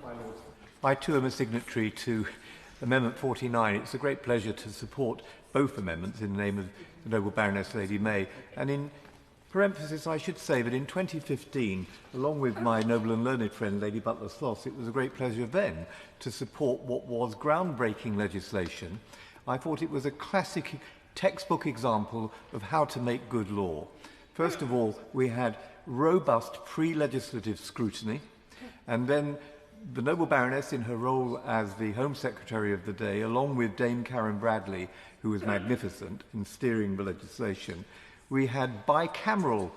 My Lord, I too am a signatory to Amendment 49. It's a great pleasure to support both amendments in the name of the noble Baroness Lady May. And in parenthesis, I should say that in 2015, along with my noble and learned friend Lady Butler-Sloss, it was a great pleasure then to support what was groundbreaking legislation. I thought it was a classic textbook example of how to make good law. First of all, we had robust pre-legislative scrutiny, and then the noble Baroness, in her role as the Home Secretary of the day, along with Dame Karen Bradley, who was magnificent in steering the legislation, we had bicameral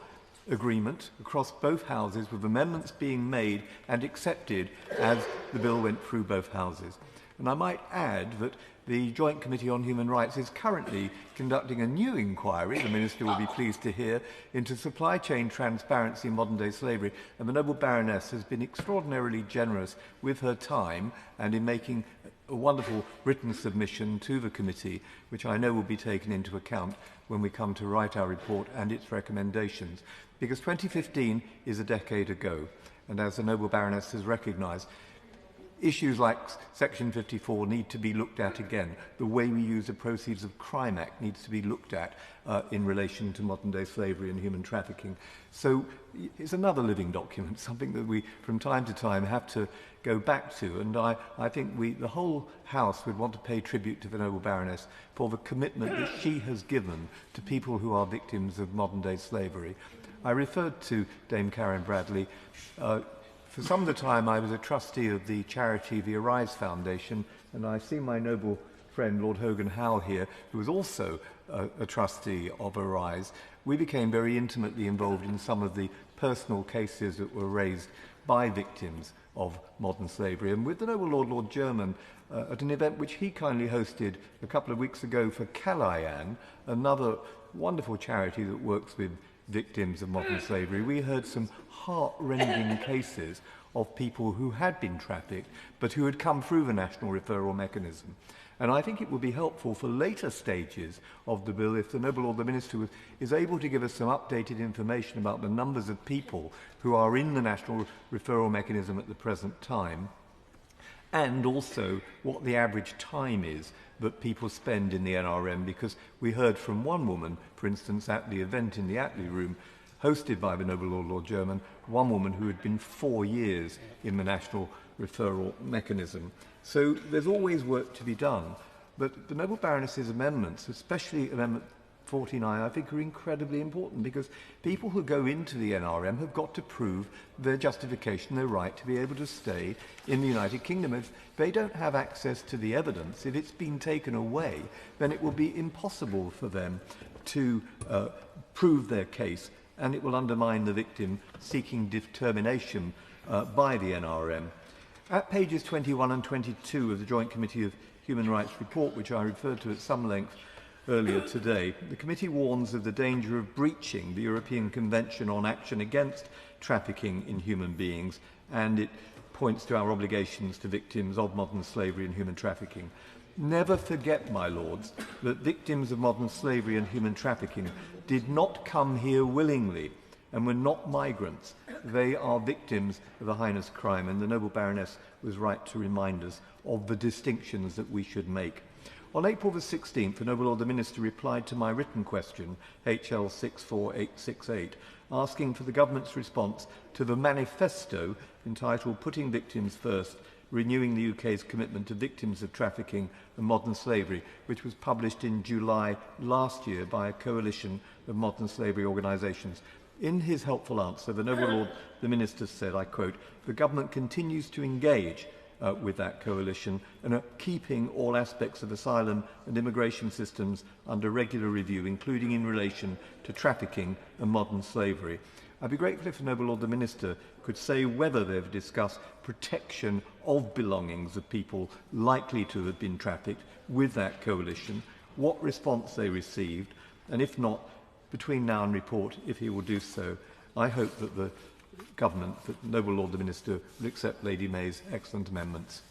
agreement across both houses, with amendments being made and accepted as the bill went through both houses. And I might add that the Joint Committee on Human Rights is currently conducting a new inquiry, the Minister will be pleased to hear, into supply chain transparency in modern-day slavery. And the noble Baroness has been extraordinarily generous with her time and in making a wonderful written submission to the committee, which I know will be taken into account when we come to write our report and its recommendations. Because 2015 is a decade ago, and as the noble Baroness has recognised, issues like Section 54 need to be looked at again. The way we use the Proceeds of Crime Act needs to be looked at in relation to modern-day slavery and human trafficking. So it's another living document, something that we, from time to time, have to go back to. And I think the whole House would want to pay tribute to the noble Baroness for the commitment that she has given to people who are victims of modern-day slavery. I referred to Dame Karen Bradley. For some of the time, I was a trustee of the charity, the Arise Foundation, and I see my noble friend, Lord Hogan Howe here, who was also a trustee of Arise. We became very intimately involved in some of the personal cases that were raised by victims of modern slavery. And with the noble Lord German, at an event which he kindly hosted a couple of weeks ago for Calayan, another wonderful charity that works with victims of modern slavery, we heard some heart-rending cases of people who had been trafficked but who had come through the national referral mechanism. And I think it would be helpful for later stages of the bill if the noble Lord the Minister is able to give us some updated information about the numbers of people who are in the national referral mechanism at the present time, and also what the average time is that people spend in the NRM, because we heard from one woman, for instance, at the event in the Attlee Room, hosted by the noble Lord German, one woman who had been 4 years in the national referral mechanism. So there's always work to be done. But the noble Baroness's amendments, especially Amendment 49, I think are incredibly important, because people who go into the NRM have got to prove their justification, their right to be able to stay in the United Kingdom. If they don't have access to the evidence, if it's been taken away, then it will be impossible for them to prove their case, and it will undermine the victim seeking determination by the NRM. At pages 21 and 22 of the Joint Committee of Human Rights report, which I referred to at some length earlier today, the committee warns of the danger of breaching the European Convention on Action Against Trafficking in Human Beings, and it points to our obligations to victims of modern slavery and human trafficking. Never forget, my lords, that victims of modern slavery and human trafficking did not come here willingly and were not migrants. They are victims of a heinous crime, and the noble Baroness was right to remind us of the distinctions that we should make. On April the 16th, the noble Lord the Minister replied to my written question, HL 64868, asking for the government's response to the manifesto entitled Putting Victims First, Renewing the UK's Commitment to Victims of Trafficking and Modern Slavery, which was published in July last year by a coalition of modern slavery organisations. In his helpful answer, the noble Lord the Minister said, I quote, "The government continues to engage with that coalition and are keeping all aspects of asylum and immigration systems under regular review, including in relation to trafficking and modern slavery." I'd be grateful if the noble Lord the Minister could say whether they've discussed protection of belongings of people likely to have been trafficked with that coalition, what response they received, and if not, between now and report, if he will do so, I hope that the government, that the noble Lord the Minister, will accept Lady May's excellent amendments.